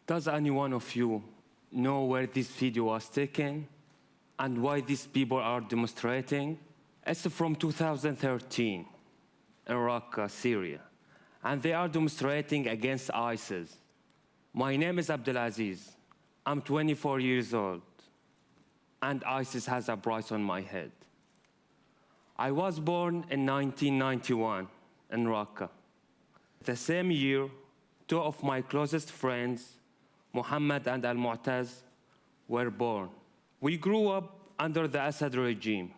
Does any one of you know where this video was taken and why these people are demonstrating? It's from 2013 in Raqqa, Syria, and they are demonstrating against ISIS. My name is Abdalaziz. I'm 24 years old, and ISIS has a price on my head. I was born in 1991 in Raqqa. The same year, two of my closest friends, Muhammad and Al-Mu'taz, were born. We grew up under the Assad regime.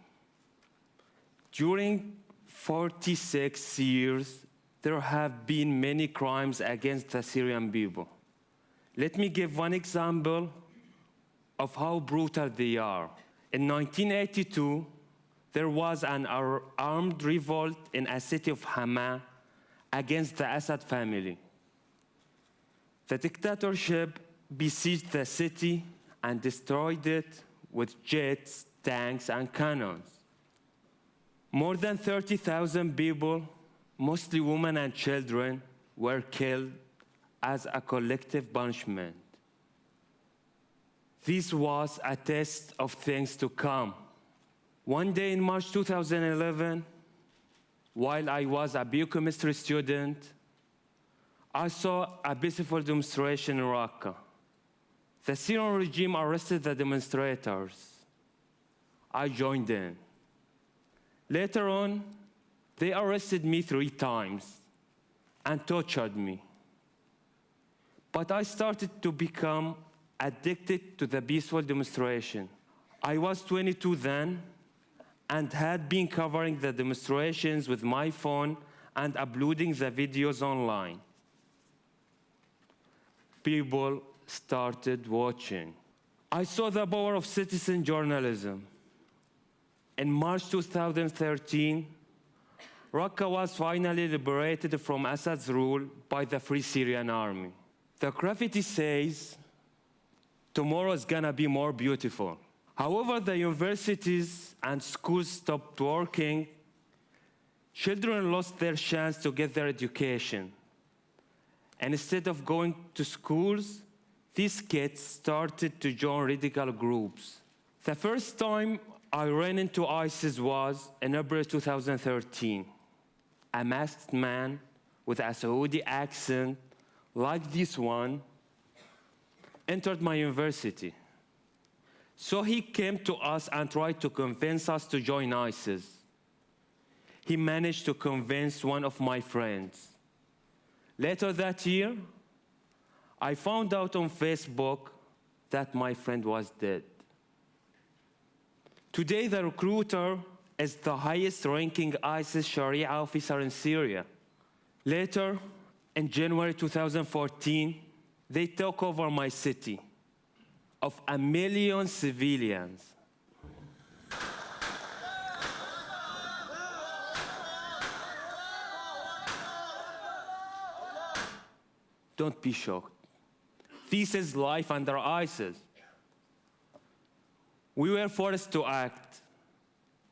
During 46 years, there have been many crimes against the Syrian people. Let me give one example of how brutal they are. In 1982, there was an armed revolt in a city of Hama against the Assad family. The dictatorship besieged the city and destroyed it with jets, tanks, and cannons. More than 30,000 people, mostly women and children, were killed as a collective punishment. This was a test of things to come. One day in March 2011, while I was a biochemistry student, I saw a peaceful demonstration in Raqqa. The Syrian regime arrested the demonstrators. I joined in. Later on, they arrested me 3 times and tortured me. But I started to become addicted to the peaceful demonstration. I was 22 then and had been covering the demonstrations with my phone and uploading the videos online. People started watching. I saw the power of citizen journalism. In March 2013, Raqqa was finally liberated from Assad's rule by the Free Syrian Army. The graffiti says, "Tomorrow is gonna be more beautiful." However, the universities and schools stopped working. Children lost their chance to get their education. And instead of going to schools, these kids started to join radical groups. The first time I ran into ISIS was in April 2013. A masked man with a Saudi accent, like this one, entered my university. So he came to us and tried to convince us to join ISIS. He managed to convince one of my friends. Later that year, I found out on Facebook that my friend was dead. Today, the recruiter is the highest-ranking ISIS Sharia officer in Syria. Later, in January 2014, they took over my city of 1 million civilians. Don't be shocked. This is life under ISIS. We were forced to act.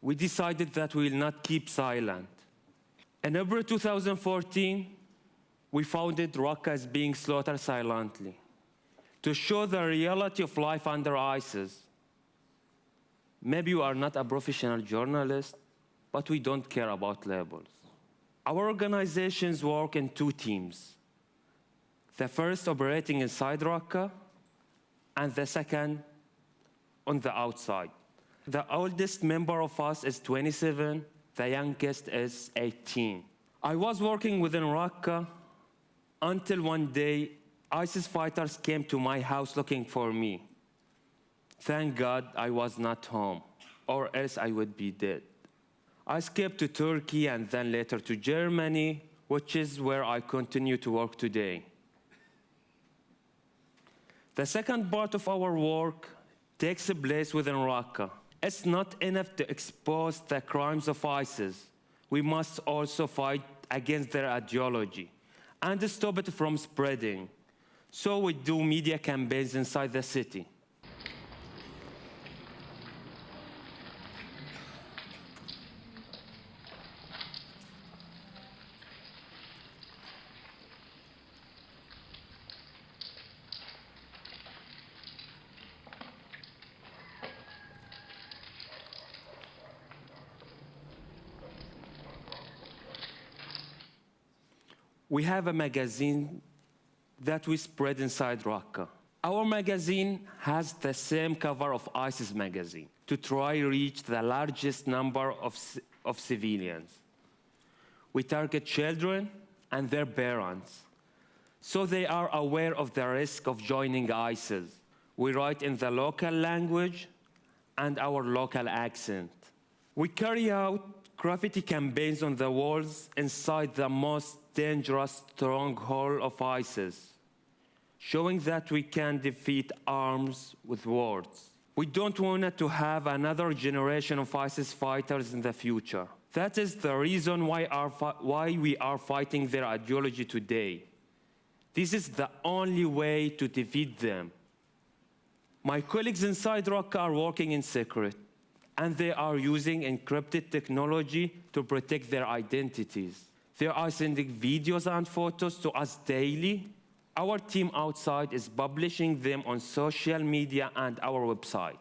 We decided that we will not keep silent. In April 2014, we founded Raqqa as being slaughtered silently to show the reality of life under ISIS. Maybe you are not a professional journalist, but we don't care about labels. Our organizations work in 2 teams. The first operating inside Raqqa, and the second on the outside. The oldest member of us is 27, the youngest is 18. I was working within Raqqa until one day ISIS fighters came to my house looking for me. Thank God I was not home, or else I would be dead. I escaped to Turkey and then later to Germany, which is where I continue to work today. The second part of our work takes place within Raqqa. It's not enough to expose the crimes of ISIS. We must also fight against their ideology and stop it from spreading. So we do media campaigns inside the city. we have a magazine that we spread inside Raqqa. Our magazine has the same cover of ISIS magazine to try reach the largest number of civilians. We target children and their parents, so they are aware of the risk of joining ISIS. We write in the local language and our local accent. We carry out graffiti campaigns on the walls inside the most dangerous stronghold of ISIS, showing that we can defeat arms with words. We don't want to have another generation of ISIS fighters in the future. That is the reason why we are fighting their ideology today. This is the only way to defeat them. My colleagues inside Raqqa are working in secret, and they are using encrypted technology to protect their identities. They are sending videos and photos to us daily. Our team outside is publishing them on social media and our website.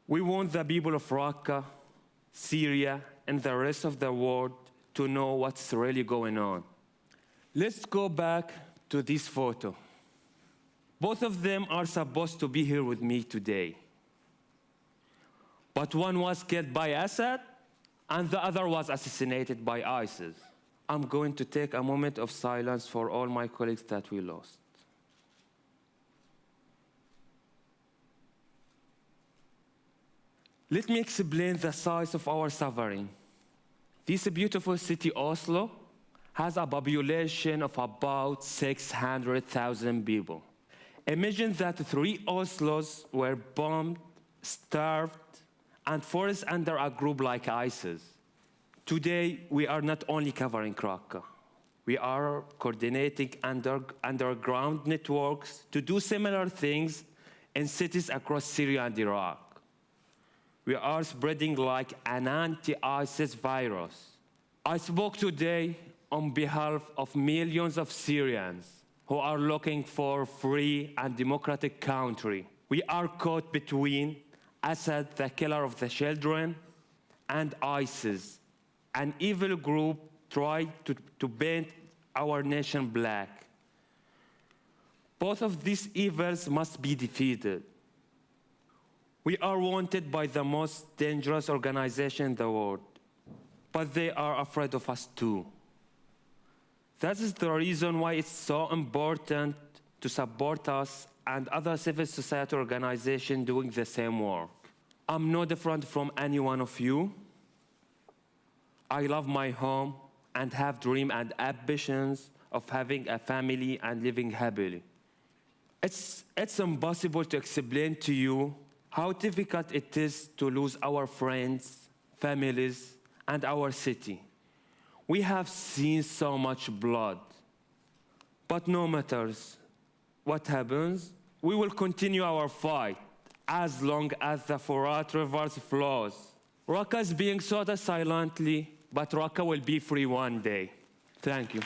We want the people of Raqqa, Syria, and the rest of the world to know what's really going on. Let's go back to this photo. Both of them are supposed to be here with me today. But one was killed by Assad, and the other was assassinated by ISIS. I'm going to take a moment of silence for all my colleagues that we lost. Let me explain the size of our suffering. This beautiful city, Oslo, has a population of about 600,000 people. Imagine that 3 Oslos were bombed, starved, and forced under a group like ISIS. Today, we are not only covering Raqqa. We are coordinating underground networks to do similar things in cities across Syria and Iraq. We are spreading like an anti-ISIS virus. I spoke today on behalf of millions of Syrians who are looking for a free and democratic country. We are caught between Assad, the killer of the children, and ISIS, an evil group tried to paint our nation black. Both of these evils must be defeated. We are wanted by the most dangerous organization in the world, but they are afraid of us too. That is the reason why it's so important to support us and other civil society organizations doing the same work. I'm no different from any one of you. I love my home and have dreams and ambitions of having a family and living happily. It's impossible to explain to you how difficult it is to lose our friends, families, and our city. We have seen so much blood. But no matters what happens, we will continue our fight as long as the Furat River flows. Raqqa is being sold silently, but Raqqa will be free one day. Thank you.